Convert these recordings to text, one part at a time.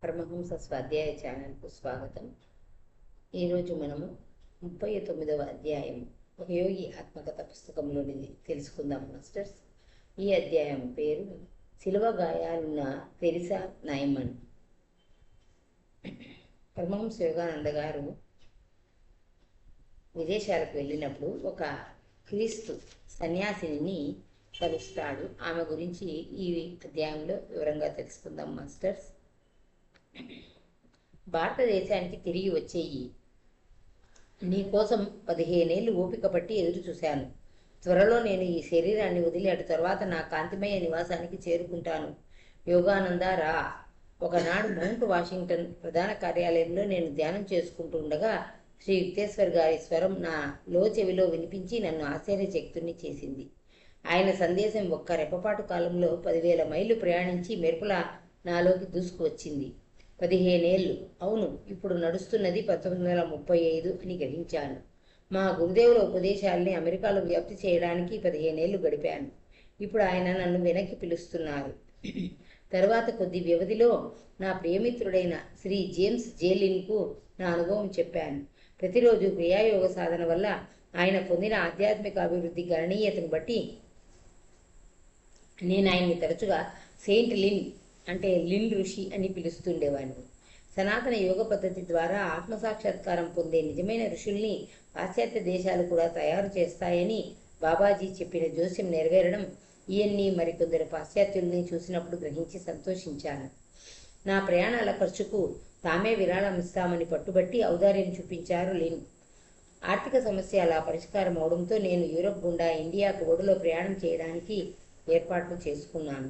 పరమహంస స్వాధ్యాయ ఛానల్కు స్వాగతం. ఈరోజు మనము 39వ అధ్యాయం ఒక యోగి ఆత్మకథ పుస్తకంలోనిది తెలుసుకుందాం మాస్టర్స్. ఈ అధ్యాయం పేరు శిలువ గాయాలున్న తెరిసా నైమన్. పరమహంస యోగానంద గారు విదేశాలకు వెళ్ళినప్పుడు ఒక క్రీస్తు సన్యాసిని కలుస్తాడు. ఆమె గురించి ఈ అధ్యాయంలో వివరంగా తెలుసుకుందాం మాస్టర్స్. భారతదేశానికి తిరిగి వచ్చేయి. నీకోసం 15 ఏళ్ళు ఓపిక పట్టి ఎదురు చూశాను. త్వరలో నేను ఈ శరీరాన్ని వదిలి అటు తర్వాత నా కాంతిమయ నివాసానికి చేరుకుంటాను. యోగానంద రా. ఒకనాడు మౌంట్ వాషింగ్టన్ ప్రధాన కార్యాలయంలో నేను ధ్యానం చేసుకుంటుండగా శ్రీ యుక్తేశ్వర్ గారి స్వరం నా చెవిలో వినిపించి నన్ను ఆశ్చర్యచకితుణ్ణి చేసింది. ఆయన సందేశం ఒక్క రెప్పపాటు కాలంలో 10,000 మైళ్ళు ప్రయాణించి మెరుపులా నాలోకి దూసుకువచ్చింది. 15 ఏళ్ళు, అవును, ఇప్పుడు నడుస్తున్నది 1935 అని గ్రహించాను. మా గురుదేవుల ఉపదేశాల్ని అమెరికాలో వ్యాప్తి చేయడానికి 15 ఏళ్ళు గడిపాను. ఇప్పుడు ఆయన నన్ను వెనక్కి పిలుస్తున్నారు. తరువాత కొద్ది వ్యవధిలో నా ప్రియమిత్రుడైన శ్రీ జేమ్స్ జేలిన్కు నా అనుభవం చెప్పాను. ప్రతిరోజు క్రియాయోగ సాధన వల్ల ఆయన పొందిన ఆధ్యాత్మిక అభివృద్ధి గణనీయతను బట్టి నేను ఆయన్ని తరచుగా సెయింట్ లిన్ అంటే లిన్ ఋషి అని పిలుస్తుండేవాడిని. సనాతన యోగ పద్ధతి ద్వారా ఆత్మసాక్షాత్కారం పొందే నిజమైన ఋషుల్ని పాశ్చాత్య దేశాలు కూడా తయారు చేస్తాయని బాబాజీ చెప్పిన జోస్యం నెరవేరడం ఈయన్ని మరికొందరు పాశ్చాత్యుల్ని చూసినప్పుడు గ్రహించి సంతోషించాను. నా ప్రయాణాల ఖర్చుకు తామే విరాళం ఇస్తామని పట్టుబట్టి ఔదార్యం చూపించారు లిన్. ఆర్థిక సమస్య అలా పరిష్కారం అవడంతో నేను యూరప్ గుండా ఇండియాకు ఓడలో ప్రయాణం చేయడానికి ఏర్పాట్లు చేసుకున్నాను.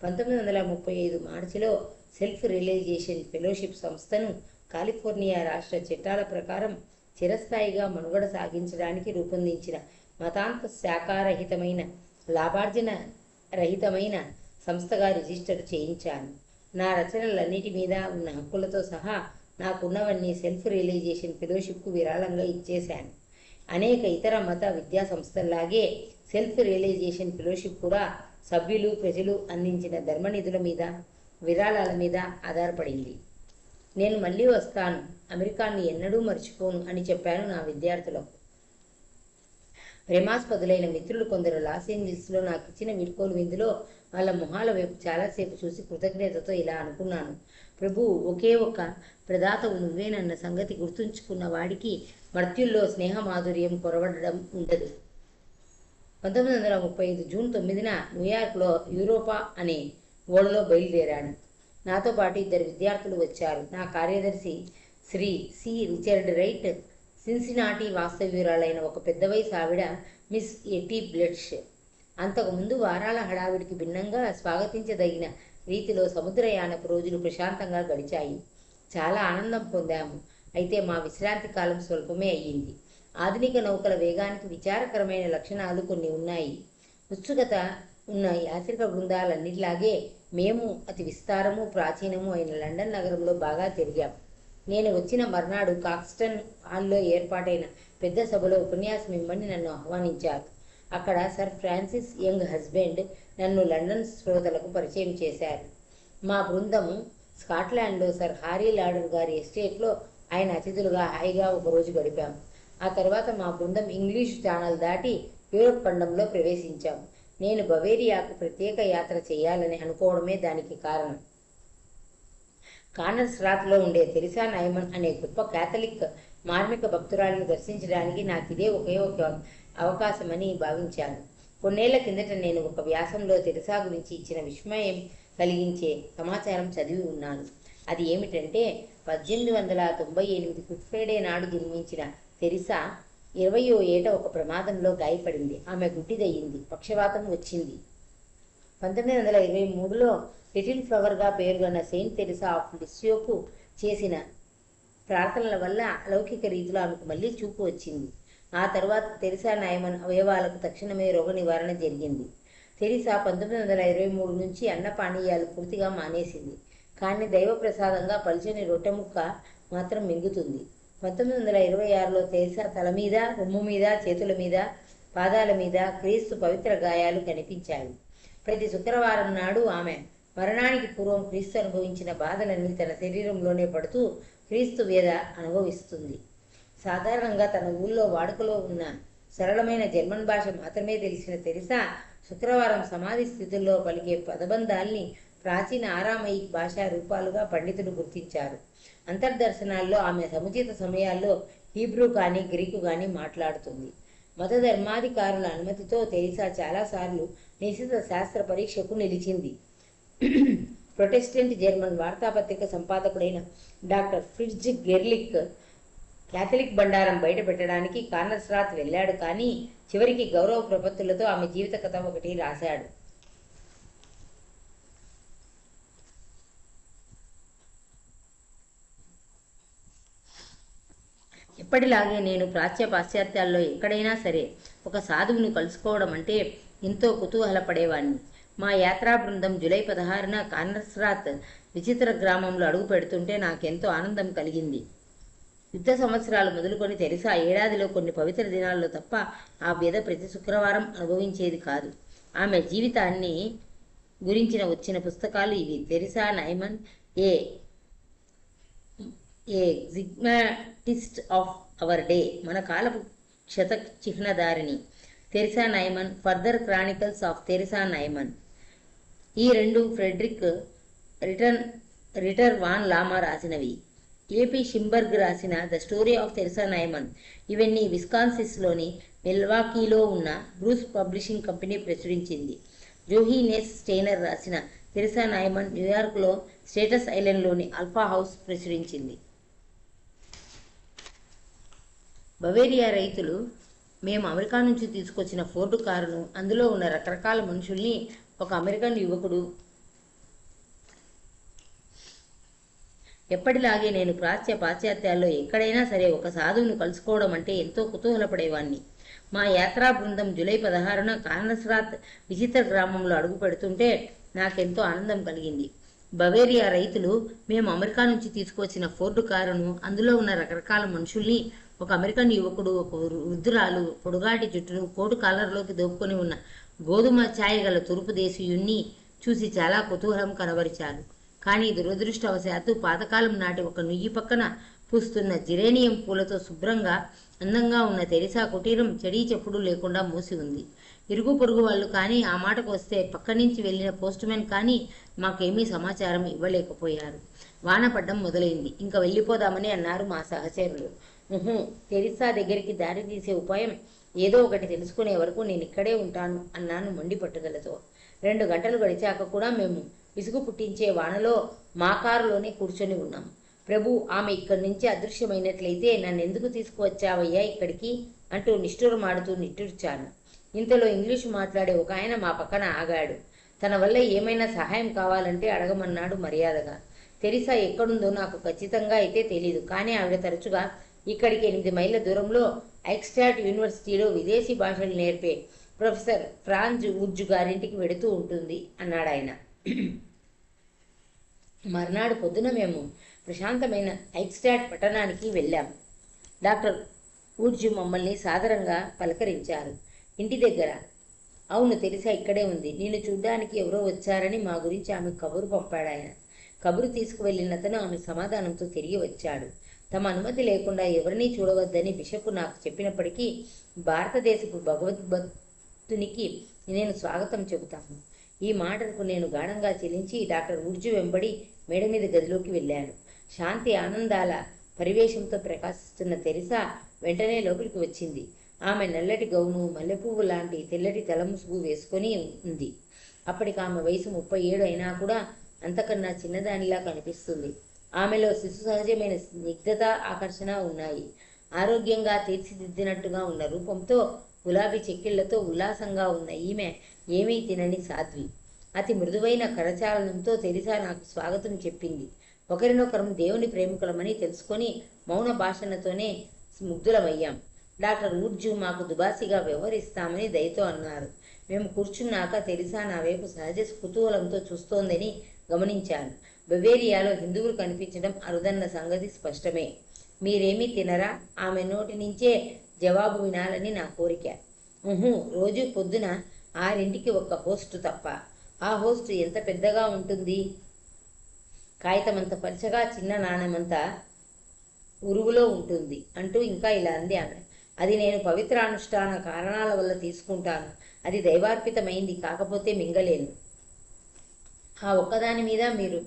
1935 మార్చిలో సెల్ఫ్ రియలైజేషన్ ఫెలోషిప్ సంస్థను కాలిఫోర్నియా రాష్ట్ర చట్టాల ప్రకారం చిరస్థాయిగా మనుగడ సాగించడానికి రూపొందించిన మతాంత శాఖారహితమైన లాభార్జన రహితమైన సంస్థగా రిజిస్టర్ చేయించాను. నా రచనలన్నిటి మీద ఉన్న హక్కులతో సహా నాకున్నవన్నీ సెల్ఫ్ రియలైజేషన్ ఫెలోషిప్కు విరాళంగా ఇచ్చేశాను. అనేక ఇతర మత విద్యా సంస్థల్లాగే సెల్ఫ్ రియలైజేషన్ ఫెలోషిప్ కూడా సభ్యులు ప్రజలు అందించిన ధర్మనిధుల మీద విరాళాల మీద ఆధారపడింది. నేను మళ్ళీ వస్తాను, అమెరికాను ఎన్నడూ మర్చిపోను అని చెప్పాను నా విద్యార్థులకు. ప్రేమాస్పదులైన మిత్రులు కొందరు లాస్ ఏంజల్స్లో నాకు ఇచ్చిన వీడ్కోలు విందులో వాళ్ళ మొహాల వైపు చాలాసేపు చూసి కృతజ్ఞతతో ఇలా అనుకున్నాను: ప్రభు, ఒకే ఒక్క ప్రదాతవు నువ్వేనన్న సంగతి గుర్తుంచుకున్న వాడికి మర్త్యుల్లో స్నేహమాధుర్యం కొరవడడం ఉండదు. 1935 జూన్ 9న న్యూయార్క్లో యూరోపా అనే ఓడలో బయలుదేరాను. నాతో పాటు 2 విద్యార్థులు వచ్చారు. నా కార్యదర్శి Shri C Richard Wright, Cincinnati వాస్తవ్యురాలైన ఒక పెద్ద వయసు ఆవిడ మిస్ ఎటీ బ్లెడ్ష్. అంతకుముందు వారాల హడావిడికి భిన్నంగా స్వాగతించదగిన రీతిలో సముద్రయానపు రోజులు ప్రశాంతంగా గడిచాయి. చాలా ఆనందం పొందాము. అయితే మా విశ్రాంతి కాలం స్వల్పమే అయ్యింది. ఆధునిక నౌకల వేగానికి విచారకరమైన లక్షణాలు కొన్ని ఉన్నాయి. ఉత్సుకత ఉన్న యాత్రిక బృందాలన్నిటిలాగే మేము అతి విస్తారము ప్రాచీనము అయిన లండన్ నగరంలో బాగా తిరిగాం. నేను వచ్చిన మర్నాడు కాక్స్టన్ హాల్లో ఏర్పాటైన పెద్ద సభలో ఉపన్యాసం ఇమ్మని నన్ను ఆహ్వానించారు. అక్కడ సర్ ఫ్రాన్సిస్ యంగ్ హస్బెండ్ నన్ను లండన్ శ్రోతలకు పరిచయం చేశారు. మా బృందము స్కాట్లాండ్లో సర్ హారీ లాడర్ గారి ఎస్టేట్లో ఆయన అతిథులుగా హాయిగా ఒకరోజు గడిపాం. ఆ తర్వాత మా బృందం ఇంగ్లీష్ ఛానల్ దాటి యూరప్ ఖండంలో ప్రవేశించాం. నేను బవేరియాకు ప్రత్యేక యాత్ర చేయాలని అనుకోవడమే దానికి కారణం. కార్నర్ స్ట్రాత్లో ఉండే తెరిసా నైమన్ అనే గొప్ప కాథలిక్ మార్మిక భక్తురాలను దర్శించడానికి నాకు ఇదే ఒకే ఒక అవకాశమని భావించాను. కొన్నేళ్ల కిందట నేను ఒక వ్యాసంలో తెరిసా గురించి ఇచ్చిన విస్మయం కలిగించే సమాచారం చదివి ఉన్నాను. అది ఏమిటంటే 1898 గుడ్ ఫ్రైడే నాడు జన్మించిన తెరిసా 20వ ఏట ఒక ప్రమాదంలో గాయపడింది. ఆమె గుడ్డిదయ్యింది. పక్షవాతం వచ్చింది. 1923లో లిటిల్ ఫ్లవర్గా పేరుగన్న సెయింట్ తెరిసా ఆఫ్ లిస్సియోకు చేసిన ప్రార్థనల వల్ల అలౌకిక రీతిలో ఆమెకు మళ్ళీ చూపు వచ్చింది. ఆ తర్వాత తెరిసా నైమన్ అవయవాలకు తక్షణమే రోగ నివారణ జరిగింది. తెరిసా 1923 నుంచి అన్నపానీయాలు పూర్తిగా మానేసింది. కానీ దైవ ప్రసాదంగా పలుచని రొట్టె ముక్క మాత్రం మింగుతుంది. 1926లో తెరిసా తల మీద, రొమ్ము మీద, చేతుల మీద, పాదాల మీద క్రీస్తు పవిత్ర గాయాలు కనిపించాయి. ప్రతి శుక్రవారం నాడు ఆమె మరణానికి పూర్వం క్రీస్తు అనుభవించిన బాధలన్నీ తన శరీరంలోనే పడుతూ క్రీస్తు వేద అనుభవిస్తుంది. సాధారణంగా తన ఊళ్ళో వాడుకలో ఉన్న సరళమైన జర్మన్ భాష మాత్రమే తెలిసిన తెరిసా శుక్రవారం సమాధి స్థితుల్లో పలికే పదబంధాల్ని ప్రాచీన ఆరామైక్ భాషా రూపాలుగా పండితులు గుర్తించారు. అంతర్దర్శనాల్లో ఆమె సముచిత సమయాల్లో హీబ్రూ కానీ గ్రీకు కానీ మాట్లాడుతుంది. మత ధర్మాధికారుల అనుమతితో తెరిసా చాలాసార్లు నిశిత శాస్త్ర పరీక్షకు నిలిచింది. ప్రొటెస్టెంట్ జర్మన్ వార్తాపత్రిక సంపాదకుడైన డాక్టర్ ఫ్రిడ్జ్ గెర్లిక్ క్యాథలిక్ బండారం బయట పెట్టడానికి కార్నర్స్రాత్ వెళ్ళాడు, కానీ చివరికి గౌరవ ప్రపత్తులతో ఆమె జీవిత కథ ఒకటి రాశాడు. ఎప్పటిలాగే నేను ప్రాచ్య పాశ్చాత్యాల్లో ఎక్కడైనా సరే ఒక సాధువుని కలుసుకోవడం అంటే ఎంతో కుతూహలపడేవాణ్ణి. మా యాత్రా బృందం జూలై 16న కార్నర్స్రాత్ విచిత్ర గ్రామంలో అడుగు పెడుతుంటే నాకెంతో ఆనందం కలిగింది. యుద్ధ సంవత్సరాలు మొదలుకొని తెరిసా ఏడాదిలో కొన్ని పవిత్ర దినాల్లో తప్ప ఆ వ్యధ ప్రతి శుక్రవారం అనుభవించేది కాదు. ఆమె జీవితాన్ని గురించిన వచ్చిన పుస్తకాలు ఇవి: Teresa Neumann, a stigmatist of our day, మన కాలపు క్షత చిహ్నధారిణి, Teresa Neumann, further chronicles of Teresa Neumann. ఈ రెండు ఫ్రెడరిక్ రిటర్ వాన్ లామా రాసినవి. ఏపీ షింబర్గ్ రాసిన ద స్టోరీ ఆఫ్ తెరిసా నైమన్. ఇవన్నీ విస్కాన్సిస్లోని మిల్వాకీలో ఉన్న బ్రూస్ పబ్లిషింగ్ కంపెనీ ప్రచురించింది. జోహీనెస్ స్టెయినర్ రాసిన తెరిసా నైమన్ న్యూయార్క్లో స్టేటస్ ఐలాండ్లోని ఆల్ఫా హౌస్ ప్రచురించింది. బవేరియా రైతులు మేము అమెరికా నుంచి తీసుకొచ్చిన ఫోర్డు కారును, అందులో ఉన్న రకరకాల మనుషుల్ని ఒక అమెరికన్ యువకుడు ఎప్పటిలాగే నేను ప్రాచ్య పాశ్చాత్యాల్లో ఎక్కడైనా సరే ఒక సాధువును కలుసుకోవడం అంటే ఎంతో కుతూహలపడేవాణ్ణి. మా యాత్రా బృందం జూలై 16న కార్నర్స్రాత్ విచిత్ర గ్రామంలో అడుగు పెడుతుంటే నాకెంతో ఆనందం కలిగింది. బవేరియా రైతులు మేము అమెరికా నుంచి తీసుకువచ్చిన ఫోర్డు కారును, అందులో ఉన్న రకరకాల మనుషుల్ని ఒక అమెరికన్ యువకుడు, ఒక వృద్ధురాలు, పొడుగాటి జుట్టును కోటు కాలర్లోకి దోపుకొని ఉన్న గోధుమ ఛాయ గల తూర్పు దేశీయుణ్ణి చూసి చాలా కుతూహలం కనబరిచారు. కానీ దురదృష్టవశాత్తు పాతకాలం నాటి ఒక నుయ్యి పక్కన పూస్తున్న జిరేనియం పూలతో శుభ్రంగా అందంగా ఉన్న తెరిసా కుటీరం చెడీ చెప్పుడు లేకుండా మూసి ఉంది. ఇరుగు పొరుగు వాళ్ళు కానీ, ఆ మాటకు వస్తే పక్క నుంచి వెళ్ళిన పోస్ట్మెన్ కానీ మాకేమీ సమాచారం ఇవ్వలేకపోయారు. వాన పడ్డం మొదలైంది. ఇంకా వెళ్ళిపోదామని అన్నారు మా సహచరులు. తెరిసా దగ్గరికి దారి తీసే ఉపాయం ఏదో ఒకటి తెలుసుకునే వరకు నేను ఇక్కడే ఉంటాను అన్నాను మొండి పట్టుదలతో. 2 గంటలు గడిచాక కూడా మేము విసుగు పుట్టించే వానలో మా కారులోనే కూర్చొని ఉన్నాం. ప్రభు, ఆమె ఇక్కడి నుంచి అదృశ్యమైనట్లయితే నన్నెందుకు తీసుకువచ్చావయ్యా ఇక్కడికి అంటూ నిష్ఠురమాడుతూ నిట్టూర్చాను. ఇంతలో ఇంగ్లీషు మాట్లాడే ఒక ఆయన మా పక్కన ఆగాడు. తన వల్ల ఏమైనా సహాయం కావాలంటే అడగమన్నాడు మర్యాదగా. తెరిసా ఎక్కడుందో నాకు ఖచ్చితంగా అయితే తెలీదు, కానీ ఆవిడ తరచుగా ఇక్కడికి 8 మైళ్ళ దూరంలో ఐక్స్టాట్ యూనివర్సిటీలో విదేశీ భాషలు నేర్పే ప్రొఫెసర్ ఫ్రాంజ్ వుడ్జ్ గారింటికి వెడుతూ ఉంటుంది అన్నాడు ఆయన. మర్నాడు పొద్దున మేము ప్రశాంతమైన ఐక్స్టాట్ పట్టణానికి వెళ్ళాం. డాక్టర్ వుడ్జ్ మమ్మల్ని సాదరంగా పలకరించారు. ఇంటి దగ్గర? అవును, తెరిసా ఇక్కడే ఉంది. నిన్ను చూడ్డానికి ఎవరో వచ్చారని మా గురించి ఆమె కబురు పంపాడు ఆయన. కబురు తీసుకువెళ్ళినతను ఆమె సమాధానంతో తిరిగి వచ్చాడు. తమ అనుమతి లేకుండా ఎవరినీ చూడవద్దని బిషప్ నాకు చెప్పినప్పటికీ భారతదేశపు భగవద్భక్తునికి నేను స్వాగతం చెబుతాను. ఈ మాటకు నేను గాఢంగా చెలించి డాక్టర్ వుడ్జ్ వెంబడి మేడ మీద గదిలోకి వెళ్ళాను. శాంతి ఆనందాల పరివేశంతో ప్రకాశిస్తున్న తెరిసా వెంటనే లోపలికి వచ్చింది. ఆమె నల్లటి గౌను, మల్లెపువ్వు లాంటి తెల్లటి తలముసుగు వేసుకొని ఉంది. అప్పటికి ఆమె వయసు 37 అయినా కూడా అంతకన్నా చిన్నదానిలా కనిపిస్తుంది. ఆమెలో శిశు సహజమైన స్నిగ్ధత, ఆకర్షణ ఉన్నాయి. ఆరోగ్యంగా తీర్చిదిద్దినట్టుగా ఉన్న రూపంతో, గులాబీ చెక్కిళ్లతో ఉల్లాసంగా ఉన్న ఈమె ఏమీ తినని సాధ్వి. అతి మృదువైన కరచాలనంతో తెరిసా నాకు స్వాగతం చెప్పింది. ఒకరినొకరం దేవుని ప్రేమికులమని తెలుసుకొని మౌన భాషణతోనే ముగ్ధులమయ్యాం. డాక్టర్ వుడ్జ్ మాకు దుబాసిగా వ్యవహరిస్తామని దయతో అన్నారు. మేము కూర్చున్నాక తెరిసా నా వైపు సహజ కుతూహలంతో చూస్తోందని గమనించాను. బవేరియాలో హిందువులు కనిపించడం అరుదన్న సంగతి స్పష్టమే. మీరేమీ తినరా? ఆమె నోటి నుంచే జవాబు వినాలని నా కోరిక. రోజు పొద్దున 6ంటికి ఒక్క పోస్టు తప్ప. ఆ హోస్ట్ ఎంత పెద్దగా ఉంటుంది? కాగితమంత పలుచగా, చిన్న నాణెమంత ఉరుగులో ఉంటుంది అంటూ ఇంకా ఇలా అంది ఆమె. అది నేను పవిత్ర అనుష్ఠాన కారణాల వల్ల తీసుకుంటాను. అది దైవార్పితమైంది, కాకపోతే మింగలేను. ఆ ఒక్కదాని మీద మీరు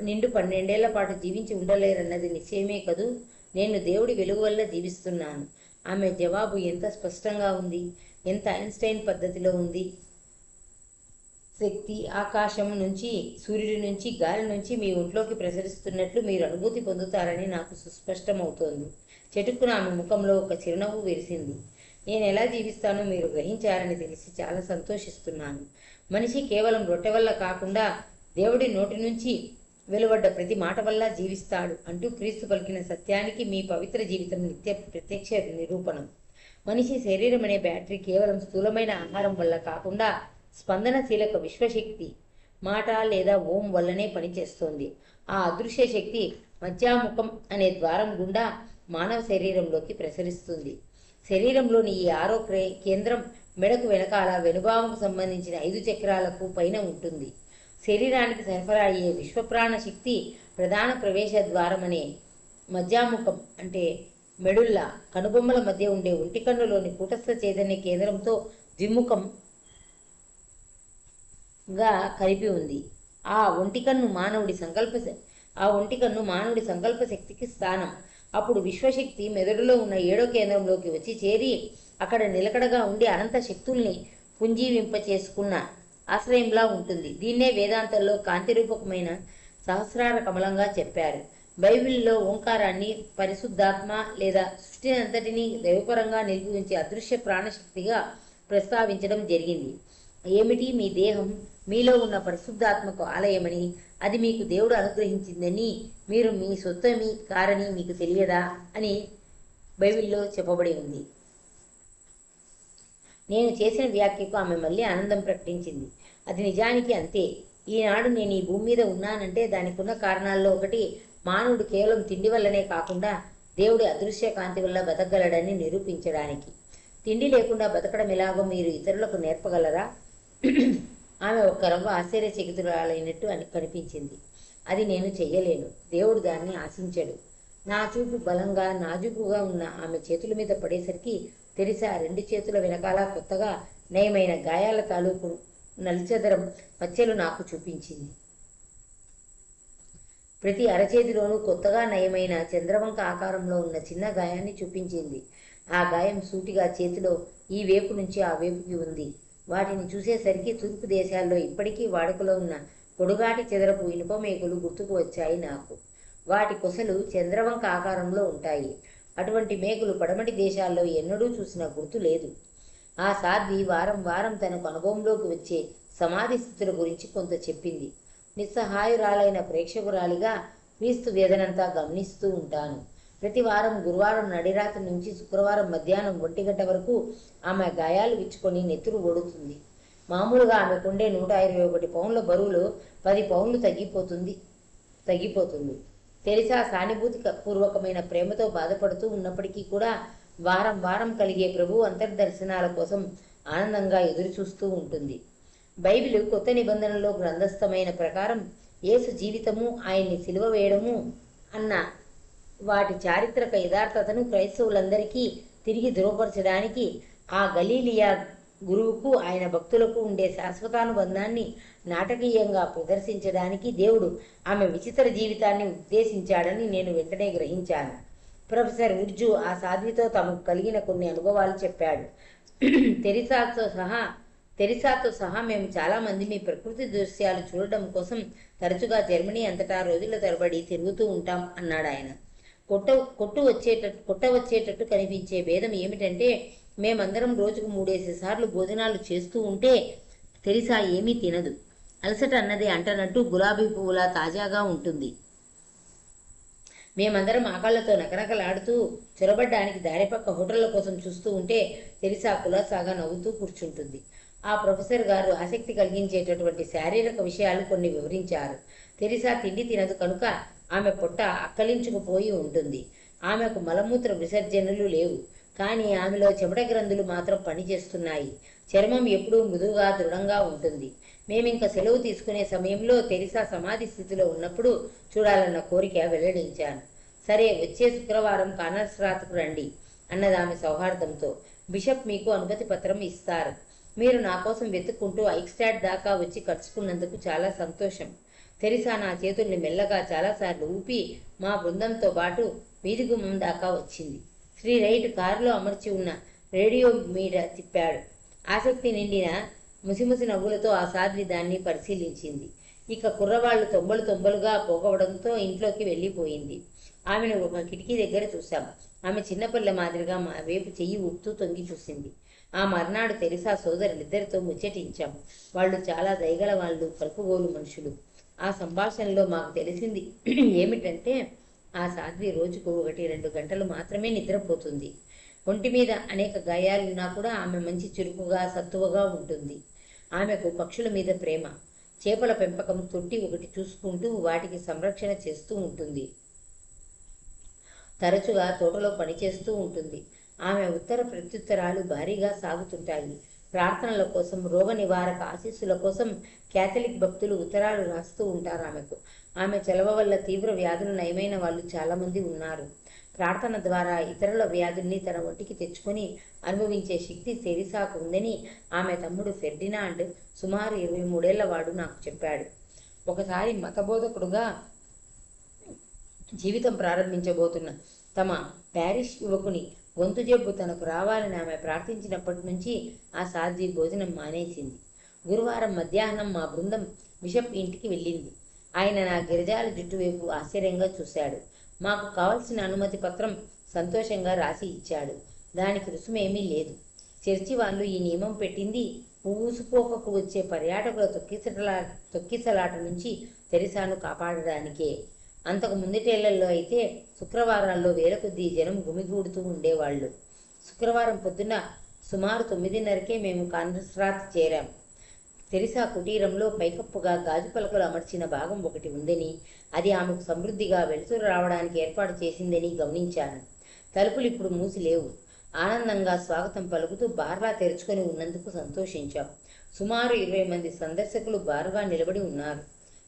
నిండు 12 పాటు జీవించి ఉండలేరన్నది నిశ్చయమే కదూ. నేను దేవుడి వెలుగు వల్ల జీవిస్తున్నాను. ఆమె జవాబు ఎంత స్పష్టంగా ఉంది, ఎంత ఐన్స్టైన్ పద్ధతిలో ఉంది. శక్తి ఆకాశం నుంచి, సూర్యుడి నుంచి, గాలి నుంచి మీ ఒంట్లోకి ప్రసరిస్తున్నట్లు మీరు అనుభూతి పొందుతారని నాకు సుస్పష్టమవుతోంది. చెటుక్కున ఆమె ముఖంలో ఒక చిరునవ్వు విరిసింది. నేను ఎలా జీవిస్తానో మీరు గ్రహించారని తెలిసి చాలా సంతోషిస్తున్నాను. మనిషి కేవలం రొట్టె వల్ల కాకుండా దేవుడి నోటి నుంచి వెలువడ్డ ప్రతి మాట వల్ల జీవిస్తాడు అంటూ క్రీస్తు పలికిన సత్యానికి మీ పవిత్ర జీవితం నిత్య ప్రత్యక్ష నిరూపణం. మనిషి శరీరం అనే బ్యాటరీ కేవలం స్థూలమైన ఆహారం వల్ల కాకుండా స్పందనశీలక విశ్వశక్తి మాట లేదా ఓం వల్లనే పనిచేస్తోంది. ఆ అదృశ్య శక్తి మధ్యాముఖం అనే ద్వారం గుండా మానవ శరీరంలోకి ప్రసరిస్తుంది. శరీరంలోని ఈ ఆరో కేంద్రం మెడకు వెనకాల వెనుభావంకు సంబంధించిన 5 చక్రాలకు పైన ఉంటుంది. శరీరానికి సరఫరా అయ్యే విశ్వప్రాణ శక్తి ప్రధాన ప్రవేశ ద్వారం అనే మధ్యాముఖం అంటే మెడుల్ల కనుబొమ్మల మధ్య ఉండే ఒంటికన్నులోని కూటస్థ చైతన్య కేంద్రంతో ద్విముఖంగా కలిపి ఉంది. ఆ ఒంటికన్ను మానవుడి సంకల్ప శక్తికి స్థానం. అప్పుడు విశ్వశక్తి మెదడులో ఉన్న 7వ కేంద్రంలోకి వచ్చి చేరి అక్కడ నిలకడగా ఉండి అనంత శక్తుల్ని పుంజీవింపచేసుకున్న ఆశ్రయంలా ఉంటుంది. దీన్నే వేదాంతంలో కాంతిరూపకమైన సహస్రార కమలంగా చెప్పారు. బైబిల్లో ఓంకారాన్ని పరిశుద్ధాత్మ లేదా సృష్టిని అంతటినీ దైవపరంగా నిలిపి ఉంచే అదృశ్య ప్రాణశక్తిగా ప్రస్తావించడం జరిగింది. ఏమిటి? మీ దేహం మీలో ఉన్న పరిశుద్ధాత్మకు ఆలయమని, అది మీకు దేవుడు అనుగ్రహించిందని, మీరు మీ సొత్తమి కారని మీకు తెలియదా అని బైబిల్లో చెప్పబడి ఉంది. నేను చేసిన వ్యాఖ్యకు ఆమె మళ్ళీ ఆనందం ప్రకటించింది. అది నిజానికి అంతే. ఈనాడు నేను ఈ భూమి మీద ఉన్నానంటే దానికి ఉన్న కారణాల్లో ఒకటి, మానవుడు కేవలం తిండి వల్లనే కాకుండా దేవుడి అదృశ్య కాంతి వల్ల బతకగలడని నిరూపించడానికి. తిండి లేకుండా బతకడం ఎలాగో మీరు ఇతరులకు నేర్పగలరా? ఆమె ఒక్క రవ్వ ఆశ్చర్యచకితురాలైనట్టు కనిపించింది. అది నేను చెయ్యలేను. దేవుడు దాన్ని ఆశించడు. నా చూపు బలంగా నాజుకుగా ఉన్న ఆమె చేతుల మీద పడేసరికి తెరిసా 2 చేతుల వెనకాల కొత్తగా నయమైన గాయాల తాలూకు నలుచదరం పచ్చెలు నాకు చూపించింది. ప్రతి అరచేతిలోనూ కొత్తగా నయమైన చంద్రవంక ఆకారంలో ఉన్న చిన్న గాయాన్ని చూపించింది. ఆ గాయం సూటిగా చేతిలో ఈ వేపు నుంచి ఆ వేపుకి ఉంది. వాటిని చూసేసరికి తూర్పు దేశాల్లో ఇప్పటికీ వాడుకలో ఉన్న పొడుగాటి చెదరపు ఇనుప మేకులు గుర్తుకు వచ్చాయి నాకు. వాటి కొసలు చంద్రవంక ఆకారంలో ఉంటాయి. అటువంటి మేకులు పడమటి దేశాల్లో ఎన్నడూ చూసిన గుర్తు లేదు. ఆ సాధ్వి వారం వారం తనకు అనుభవంలోకి వచ్చే సమాధి స్థితుల గురించి కొంత చెప్పింది. నిస్సహాయురాలైన ప్రేక్షకురాలిగా క్రీస్తు వేదనంతా గమనిస్తూ ఉంటాను. ప్రతి వారం గురువారం నడిరాత్రి నుంచి శుక్రవారం మధ్యాహ్నం 1 గంట వరకు ఆమె గాయాలు విచ్చుకొని నెత్తురు ఓడుతుంది. మామూలుగా ఆమెకుండే 121 పౌండ్ల బరువులో 10 పౌండ్లు తగ్గిపోతుంది. తెరిసా సానుభూతి పూర్వకమైన ప్రేమతో బాధపడుతూ ఉన్నప్పటికీ కూడా వారం వారం కలిగే ప్రభు అంతర్దర్శనాల కోసం ఆనందంగా ఎదురు చూస్తూ ఉంటుంది. బైబిలు కొత్త నిబంధనలో గ్రంథస్థమైన ప్రకారం యేసు జీవితము, ఆయన్ని సిలువ వేయడము అన్న వాటి చారిత్రక యథార్థతను క్రైస్తవులందరికీ తిరిగి ధృవపరచడానికి, ఆ గలీలియా గురువుకు ఆయన భక్తులకు ఉండే శాశ్వతానుబంధాన్ని నాటకీయంగా ప్రదర్శించడానికి దేవుడు ఆమె విచిత్ర జీవితాన్ని ఉద్దేశించాడని నేను వెంటనే గ్రహించాను. ప్రొఫెసర్ ఉర్జు ఆ సాధ్వితో తమకు కలిగిన కొన్ని అనుభవాలు చెప్పాడు. తెరిసాతో సహా మేము చాలామంది మీ ప్రకృతి దృశ్యాలు చూడడం కోసం తరచుగా జర్మనీ అంతటా రోజుల తరబడి తిరుగుతూ ఉంటాం అన్నాడు ఆయన. కొట్ట వచ్చేటట్టు కనిపించే భేదం ఏమిటంటే, మేమందరం రోజుకు 3 సార్లు భోజనాలు చేస్తూ ఉంటే తెరిసా ఏమీ తినదు. అలసట అన్నది అంటనట్టు గులాబీ పువ్వులా తాజాగా ఉంటుంది. మేమందరం ఆకళ్లతో నకనకలాడుతూ చొరబడ్డానికి దారిపక్క హోటళ్ల కోసం చూస్తూ ఉంటే తెరిసా కులాసాగా నవ్వుతూ కూర్చుంటుంది. ఆ ప్రొఫెసర్ గారు ఆసక్తి కలిగించేటటువంటి శారీరక విషయాలు కొన్ని వివరించారు. తెరిసా తిండి తినదు కనుక ఆమె పొట్ట అక్కలించుకుపోయి ఉంటుంది. ఆమెకు మలమూత్ర విసర్జనలు లేవు, కానీ ఆమెలో చెమట గ్రంథులు మాత్రం పనిచేస్తున్నాయి. చర్మం ఎప్పుడూ మృదువుగా దృఢంగా ఉంటుంది. మేమింక సెలవు తీసుకునే సమయంలో తెరిసా సమాధి స్థితిలో ఉన్నప్పుడు చూడాలన్న కోరిక వెల్లడించాను. సరే, వచ్చే శుక్రవారం కానర్స్రాత్కు రండి అన్నదామె సౌహార్దంతో. బిషప్ మీకు అనుమతి పత్రం ఇస్తారు. మీరు నా కోసం వెతుక్కుంటూ ఐక్స్టాడ్ దాకా వచ్చి ఖర్చుకున్నందుకు చాలా సంతోషం. తెరిసా నా చేతుల్ని మెల్లగా చాలాసార్లు ఊపి మా బృందంతో పాటు వీధి గుమ్మం దాకా వచ్చింది. శ్రీ రైట్ కారులో అమర్చి ఉన్న రేడియో మీద తిప్పాడు. ఆసక్తి నిండిన ముసిముసి నవ్వులతో ఆ సాధ్వి దాన్ని పరిశీలించింది. ఇక కుర్రవాళ్లు తొంబలుగా పోగవడంతో ఇంట్లోకి వెళ్ళిపోయింది. ఆమెను ఒక కిటికీ దగ్గర చూశాం. ఆమె చిన్నపిల్ల మాదిరిగా మా వైపు చెయ్యి ఊపుతూ తొంగి చూసింది. ఆ మర్నాడు తెరిసా సోదరులిద్దరితో ముచ్చటించాం. వాళ్ళు చాలా దయగల వాళ్ళు, కలుపుగోలు మనుషులు. ఆ సంభాషణలో మాకు తెలిసింది ఏమిటంటే, ఆ సాధ్వి రోజుకు 1-2 గంటలు మాత్రమే నిద్రపోతుంది. ఒంటి మీద అనేక గాయాలున్నా కూడా ఆమె మంచి చురుకుగా సత్తువగా ఉంటుంది. ఆమెకు పక్షుల మీద ప్రేమ. చేపల పెంపకం తొట్టి ఒకటి చూసుకుంటూ వాటికి సంరక్షణ చేస్తూ ఉంటుంది. తరచుగా తోటలో పనిచేస్తూ ఉంటుంది. ఆమె ఉత్తర ప్రత్యుత్తరాలు భారీగా సాగుతుంటాయి. ప్రార్థనల కోసం, రోగ నివారక ఆశీస్సుల కోసం క్యాథలిక్ భక్తులు ఉత్తరాలు రాస్తూ ఉంటారు ఆమెకు. ఆమె చలవ వల్ల తీవ్ర వ్యాధులు నయమైన వాళ్ళు చాలామంది ఉన్నారు. ప్రార్థన ద్వారా ఇతరుల వ్యాధుల్ని తన ఒంటికి తెచ్చుకొని అనుభవించే శక్తి తెరిసాకు ఉందని ఆమె తమ్ముడు ఫెర్డినాండ్, సుమారు 23 ఏళ్ల వాడు, నాకు చెప్పాడు. ఒకసారి మతబోధకుడుగా జీవితం ప్రారంభించబోతున్న తమ ప్యారిష్ యువకుని గొంతు జబ్బు తనకు రావాలని ఆమె ప్రార్థించినప్పటి నుంచి ఆ సాధ్వి భోజనం మానేసింది. గురువారం మధ్యాహ్నం మా బృందం బిషప్ ఇంటికి వెళ్ళింది. ఆయన నా గిరిజాల జుట్టు వైపు ఆశ్చర్యంగా చూశాడు. మాకు కావలసిన అనుమతి పత్రం సంతోషంగా రాసి ఇచ్చాడు. దానికి రుసుమేమీ లేదు. చర్చి వాళ్ళు ఈ నియమం పెట్టింది ఊసుపోకకు వచ్చే పర్యాటకుల తొక్కిసలాట నుంచి తెరిసాను కాపాడడానికే. అంతకు ముందుటేళ్లలో అయితే శుక్రవారాల్లో వేల కొద్దీ జనం గుమిగూడుతూ ఉండేవాళ్ళు. శుక్రవారం పొద్దున్న సుమారు 9:30కే మేము కాన్సరాత్ చేరాం. తెరిసా కుటీరంలో పైకప్పుగా గాజు పలకలు అమర్చిన భాగం ఒకటి ఉందని, అది ఆమెకు సమృద్ధిగా వెలుతురు రావడానికి ఏర్పాటు చేసిందని గమనించాను. తలుపులు ఇప్పుడు మూసి లేవు. ఆనందంగా స్వాగతం పలుకుతూ బార్లా తెరుచుకొని ఉన్నందుకు సంతోషించాం. సుమారు 20 మంది సందర్శకులు బారుగా నిలబడి ఉన్నారు.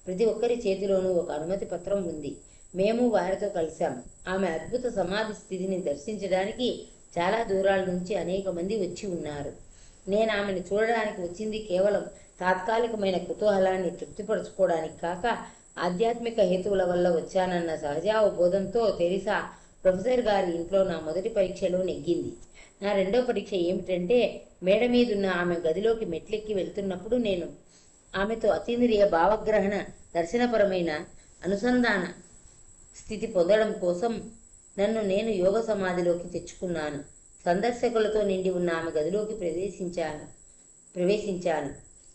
ప్రతి ఒక్కరి చేతిలోనూ ఒక అనుమతి పత్రం ఉంది. మేము వారితో కలిశాం. ఆమె అద్భుత సమాధి స్థితిని దర్శించడానికి చాలా దూరాల నుంచి అనేక మంది వచ్చి ఉన్నారు. నేను ఆమెను చూడడానికి వచ్చింది కేవలం తాత్కాలికమైన కుతూహలాన్ని తృప్తిపరచుకోవడానికి కాక, ఆధ్యాత్మిక హేతువుల వల్ల వచ్చానన్న సహజావబోధంతో తెరిసా ప్రొఫెసర్ గారి ఇంట్లో నా మొదటి పరీక్షలో నెగ్గింది. నా రెండో పరీక్ష ఏమిటంటే, మేడ మీదున్న ఆమె గదిలోకి మెట్లెక్కి వెళ్తున్నప్పుడు నేను ఆమెతో అతీంద్రియ భావగ్రహణ దర్శనపరమైన అనుసంధాన స్థితి పొందడం కోసం నన్ను నేను యోగ సమాధిలోకి తెచ్చుకున్నాను. సందర్శకులతో నిండి ఉన్న ఆమె గదిలోకి ప్రవేశించాను.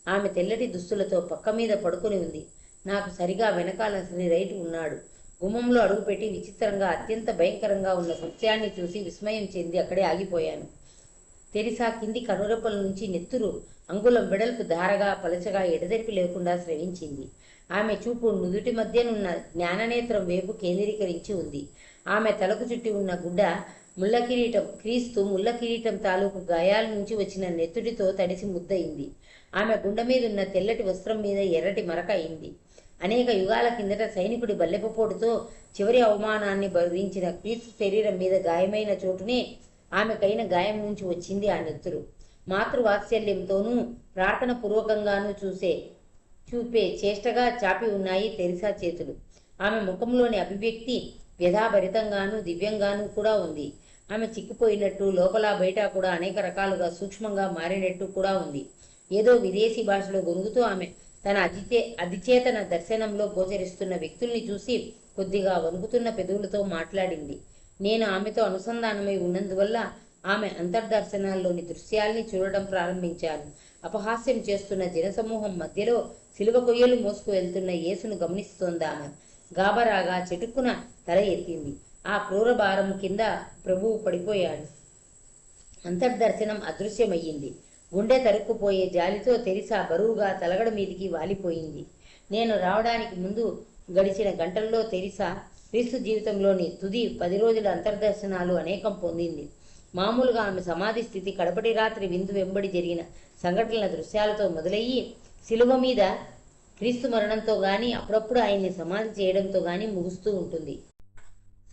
ఆమె తెల్లటి దుస్తులతో పక్క మీద పడుకొని ఉంది. నాకు సరిగా వెనకాల శ్రీ రైట్ ఉన్నాడు. గుమ్మంలో అడుగుపెట్టి విచిత్రంగా, అత్యంత భయంకరంగా ఉన్న సత్యాన్ని చూసి విస్మయం చెంది అక్కడే ఆగిపోయాను. తెరిసా కింది కనురెప్పల నుంచి నెత్తురు అంగుళం వెడల్పు ధారగా పలచగా ఎడదెరిపి లేకుండా స్రవించింది. ఆమె చూపు నుదుటి మధ్యనున్న జ్ఞాననేత్రం వైపు కేంద్రీకరించి ఉంది. ఆమె తలకు చుట్టి ఉన్న గుడ్డ ముళ్ళ కిరీటం తాలూకు గాయాల నుంచి వచ్చిన నెత్తుడితో తడిసి ముద్దయింది. ఆమె గుండ మీదున్న తెల్లటి వస్త్రం మీద ఎర్రటి మరక అయింది. అనేక యుగాల కిందట సైనికుడి బల్లెపపోటుతో చివరి అవమానాన్ని భరించిన క్రీస్తు శరీరం మీద గాయమైన చోటునే ఆమెకైన గాయం నుంచి వచ్చింది ఆ నెత్తురు. మాతృవాత్సల్యంతోనూ ప్రార్థన పూర్వకంగానూ చూపే చేష్టగా చాపి ఉన్నాయి తెరిసా చేతులు. ఆమె ముఖంలోని అభివ్యక్తి వ్యధాభరితంగానూ దివ్యంగానూ కూడా ఉంది. ఆమె చిక్కిపోయినట్టు, లోపల బయట కూడా అనేక రకాలుగా సూక్ష్మంగా మారినట్టు కూడా ఉంది. ఏదో విదేశీ భాషలో గొనుగుతూ ఆమె తన అధిచేతన దర్శనంలో గోచరిస్తున్న వ్యక్తుల్ని చూసి కొద్దిగా వణుకుతున్న పెదవులతో మాట్లాడింది. నేను ఆమెతో అనుసంధానమై ఉన్నందువల్ల ఆమె అంతర్దర్శనాల్లోని దృశ్యాల్ని చూడడం ప్రారంభించాను. అపహాస్యం చేస్తున్న జనసమూహం మధ్యలో సిలువ కొయ్యలు మోసుకు వెళ్తున్న యేసును గమనిస్తోందామె. గాబరాగా చెటుక్కున తల ఎత్తింది. ఆ క్రూర భారం కింద ప్రభువు పడిపోయాడు. అంతర్దర్శనం అదృశ్యమయ్యింది. గుండె తరుక్కుపోయే జాలితో తెరిసా బరువుగా తలగడ మీదికి వాలిపోయింది. నేను రావడానికి ముందు గడిచిన గంటల్లో తెరిసా క్రీస్తు జీవితంలోని తుది 10 రోజుల అంతర్దర్శనాలు అనేకం పొందింది. మామూలుగా ఆమె సమాధి స్థితి కడపటి రాత్రి విందు వెంబడి జరిగిన సంఘటనల దృశ్యాలతో మొదలయ్యి శిలువ మీద క్రీస్తు మరణంతో గాని అప్పుడప్పుడు ఆయన్ని సమాధి చేయడంతో గాని ముగుస్తూ ఉంటుంది.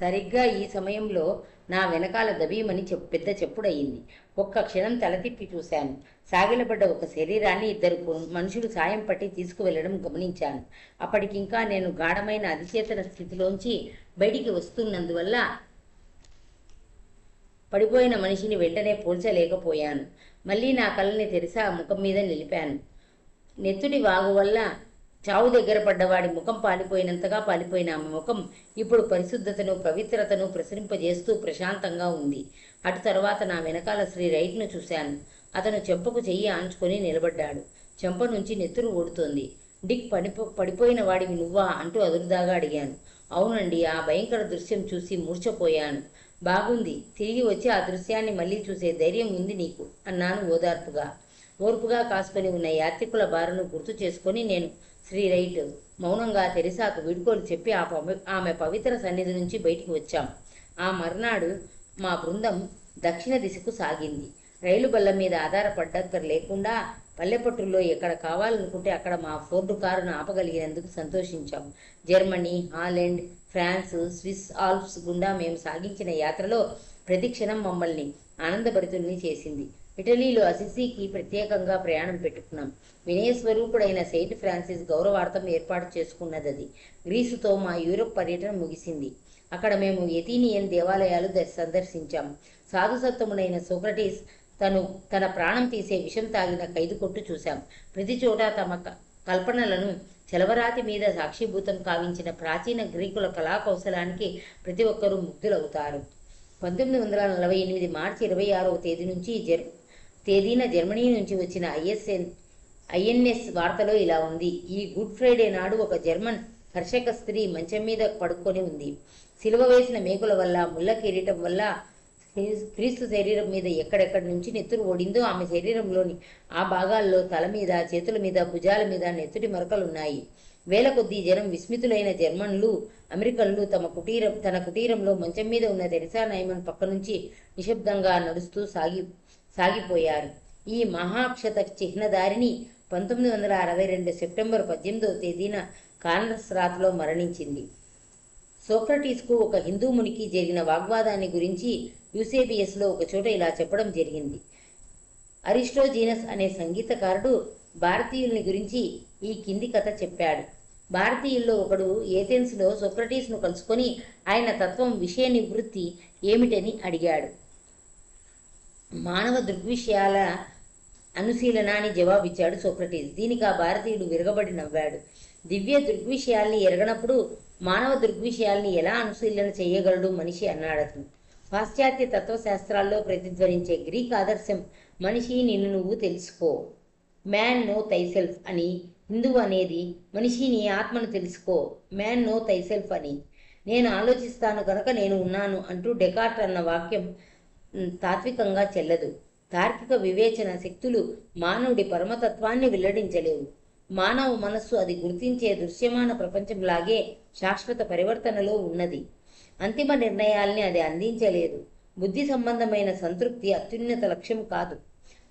సరిగ్గా ఈ సమయంలో నా వెనకాల దబీమని పెద్ద చెప్పుడయింది. ఒక్క క్షణం తల తిప్పి చూశాను. సాగిలబడ్డ ఒక శరీరాన్ని ఇద్దరు మనుషులు సాయం పట్టి తీసుకువెళ్లడం గమనించాను. అప్పటికింకా నేను గాఢమైన అధిచేతన స్థితిలోంచి బయటికి వస్తున్నందువల్ల పడిపోయిన మనిషిని వెంటనే పోల్చలేకపోయాను. మళ్ళీ నా కళ్ళని తెరిసి ఆ ముఖం మీద నిలిపాను. నెత్తుడి వాగు వల్ల చావు దగ్గర పడ్డవాడి ముఖం పాలిపోయినంతగా పాలిపోయిన ఆమె ముఖం ఇప్పుడు పరిశుద్ధతను పవిత్రతను ప్రసరింపజేస్తూ ప్రశాంతంగా ఉంది. అటు తర్వాత నా వెనకాల శ్రీ రైట్ను చూశాను. అతను చెంపకు చెయ్యి ఆంచుకొని నిలబడ్డాడు. చెంప నుంచి నెత్తురు ఓడుతోంది. డిక్ పడిపోయిన వాడివి నువ్వా అంటూ అదురుదాగా అడిగాను. అవునండి. ఆ భయంకర దృశ్యం చూసి మూర్ఛపోయాను. బాగుంది. తిరిగి వచ్చి ఆ దృశ్యాన్ని మళ్ళీ చూసే ధైర్యం ఉంది నీకు అన్నాను ఓర్పుగా కాసుకొని ఉన్న యాత్రికుల బారును గుర్తు చేసుకొని నేను శ్రీ రైట్ మౌనంగా తెరిసాకు వీడ్కోలు చెప్పి ఆమె పవిత్ర సన్నిధి నుంచి బయటికి వచ్చాం. ఆ మర్నాడు మా బృందం దక్షిణ దిశకు సాగింది. రైలు బల్ల మీద ఆధారపడ్డక్కర లేకుండా పల్లెపట్టుల్లో ఎక్కడ కావాలనుకుంటే అక్కడ మా ఫోర్డు కారును ఆపగలిగినందుకు సంతోషించాం. Germany, Holland, France, Swiss Alps గుండా మేము సాగించిన యాత్రలో ప్రతి క్షణం మమ్మల్ని ఆనందభరితుల్ని చేసింది. ఇటలీలో అసిసీకి ప్రత్యేకంగా ప్రయాణం పెట్టుకున్నాం. వినయస్వరూపుడైన సెయింట్ ఫ్రాన్సిస్ గౌరవార్థం ఏర్పాటు చేసుకున్నది. గ్రీసుతో మా యూరోప్ పర్యటన ముగిసింది. అక్కడ మేము ఎథీనియన్ దేవాలయాలు సందర్శించాం. సాధుసత్తమునైన సోక్రటీస్ తన ప్రాణం తీసే విషం తాగిన ఖైదు కొట్టు చూశాం. ప్రతి చోట తమ కల్పనలను చలవరాతి మీద సాక్షిభూతం కావించిన ప్రాచీన గ్రీకుల కళాకౌశలానికి ప్రతి ఒక్కరూ ముగ్ధులవుతారు. 1948 మార్చి 26వ తేదీన జర్మనీ నుంచి వచ్చిన ఐఎన్ఎస్ వార్తలో ఇలా ఉంది. ఈ గుడ్ ఫ్రైడే నాడు ఒక జర్మన్ కర్షక స్త్రీ మంచం మీద పడుకొని ఉంది. సిలువ వేసిన మేకుల వల్ల, ముళ్ళ కిరీటం వల్ల క్రీస్తు శరీరం మీద ఎక్కడెక్కడి నుంచి నెత్తురు ఓడిందో ఆమె శరీరంలోని ఆ భాగాల్లో తల మీద, చేతుల మీద, భుజాల మీద నెత్తుడి మరకలున్నాయి. వేల కొద్దీ జనం విస్మితులైన జర్మన్లు, అమెరికన్లు తన కుటీరంలో మంచం మీద ఉన్న తెరిసా నైమన్ పక్క నుంచి నిశ్శబ్దంగా నడుస్తూ సాగిపోయారు. ఈ మహాక్షత చిహ్నదారిని 1962 సెప్టెంబర్ 18వ తేదీన కాన్రస్రాత్లో మరణించింది. సోక్రటీస్కు ఒక హిందూ మునికి జరిగిన వాగ్వాదాన్ని గురించి యూసేబియస్లో ఒక చోట ఇలా చెప్పడం జరిగింది. అరిస్టోజీనస్ అనే సంగీతకారుడు భారతీయుల్ని గురించి ఈ కింది కథ చెప్పాడు. భారతీయుల్లో ఒకడు ఏథెన్స్లో సోక్రటీస్ను కలుసుకొని ఆయన తత్వం విషయ నివృత్తి ఏమిటని అడిగాడు. మానవ దృగ్విషయాల అనుశీలన అని జవాబిచ్చాడు సోక్రటీస్. దీనికి ఆ భారతీయుడు విరగబడి నవ్వాడు. దివ్య దృగ్విషయాల్ని ఎరగనప్పుడు మానవ దృగ్విషయాల్ని ఎలా అనుశీలన చేయగలడు మనిషి అన్నాడతను. పాశ్చాత్య తత్వశాస్త్రాల్లో ప్రతిధ్వనించే గ్రీక్ ఆదర్శం మనిషి నిన్ను నువ్వు తెలుసుకో, మ్యాన్ నో థైసెల్ఫ్ అని. హిందువు అనేది మనిషి నీ ఆత్మను తెలుసుకో, మ్యాన్ నో థైసెల్ఫ్ అని. నేను ఆలోచిస్తాను కనుక నేను ఉన్నాను అంటూ డెకార్ట్ అన్న వాక్యం తాత్వికంగా చెల్లదు. తార్కిక వివేచన శక్తులు మానవుడి పరమతత్వాన్ని వెల్లడించలేవు. మానవ మనస్సు అది గుర్తించే దృశ్యమాన ప్రపంచంలాగే శాశ్వత పరివర్తనలో ఉన్నది. అంతిమ నిర్ణయాల్ని అది అందించలేదు. బుద్ధి సంబంధమైన సంతృప్తి అత్యున్నత లక్ష్యం కాదు.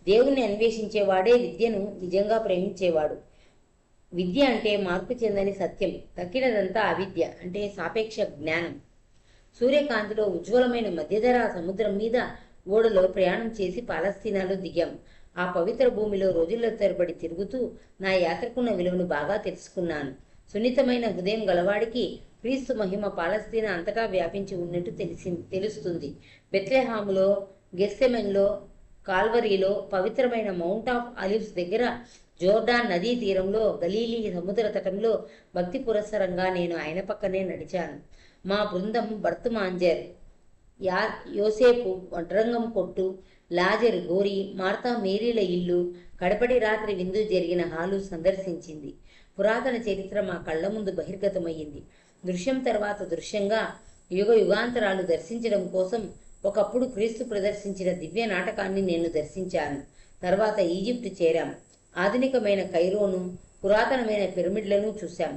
దేవుణ్ణి అన్వేషించేవాడే విద్యను నిజంగా ప్రేమించేవాడు. విద్య అంటే మార్పు చెందని సత్యం, తక్కినదంతా అవిద్య అంటే సాపేక్ష జ్ఞానం. సూర్యకాంతిలో ఉజ్వలమైన మధ్యధరా సముద్రం మీద ఓడలో ప్రయాణం చేసి పాలస్తీనాలో దిగాం. ఆ పవిత్ర భూమిలో రోజుల తరబడి తిరుగుతూ నా యాత్రకున్న విలువను బాగా తెలుసుకున్నాను. సున్నితమైన హృదయం గలవాడికి క్రీస్తు మహిమ పాలస్తీనా అంతటా వ్యాపించి ఉన్నట్టు తెలుస్తుంది. బెత్లెహాములో, గెత్సెమన్లో, కాల్వరీలో, పవిత్రమైన మౌంట్ ఆఫ్ ఆలివ్స్ దగ్గర, జోర్డాన్ నదీ తీరంలో, గలీలీ సముద్ర తటంలో భక్తి పురస్సరంగా నేను ఆయన పక్కనే నడిచాను. మా బృందం బర్తుమాంజర్, యోసేపు వడ్రంగం కొట్టు, లాజర్ గోరి, మార్తా మేరీల ఇల్లు, కడపడి రాత్రి విందు జరిగిన హాలు సందర్శించింది. పురాతన చరిత్ర మా కళ్ల ముందు బహిర్గతమయ్యింది. దృశ్యం తర్వాత దృశ్యంగా యుగ యుగాంతరాలు దర్శించడం కోసం ఒకప్పుడు క్రీస్తు ప్రదర్శించిన దివ్య నాటకాన్ని నేను దర్శించాను. తర్వాత ఈజిప్ట్ చేరాం. ఆధునికమైన కైరోను, పురాతనమైన పిరమిడ్లను చూశాం.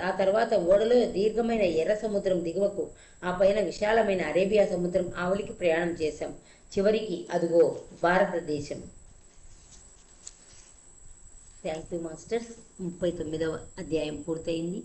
ఆ తర్వాత ఓడలో దీర్ఘమైన ఎర్ర సముద్రం దిగువకు, ఆ పైన విశాలమైన అరేబియా సముద్రం ఆవలికి ప్రయాణం చేశాం. చివరికి అదుగో భారతదేశం. Thank you masters. 39వ అధ్యాయం పూర్తయింది.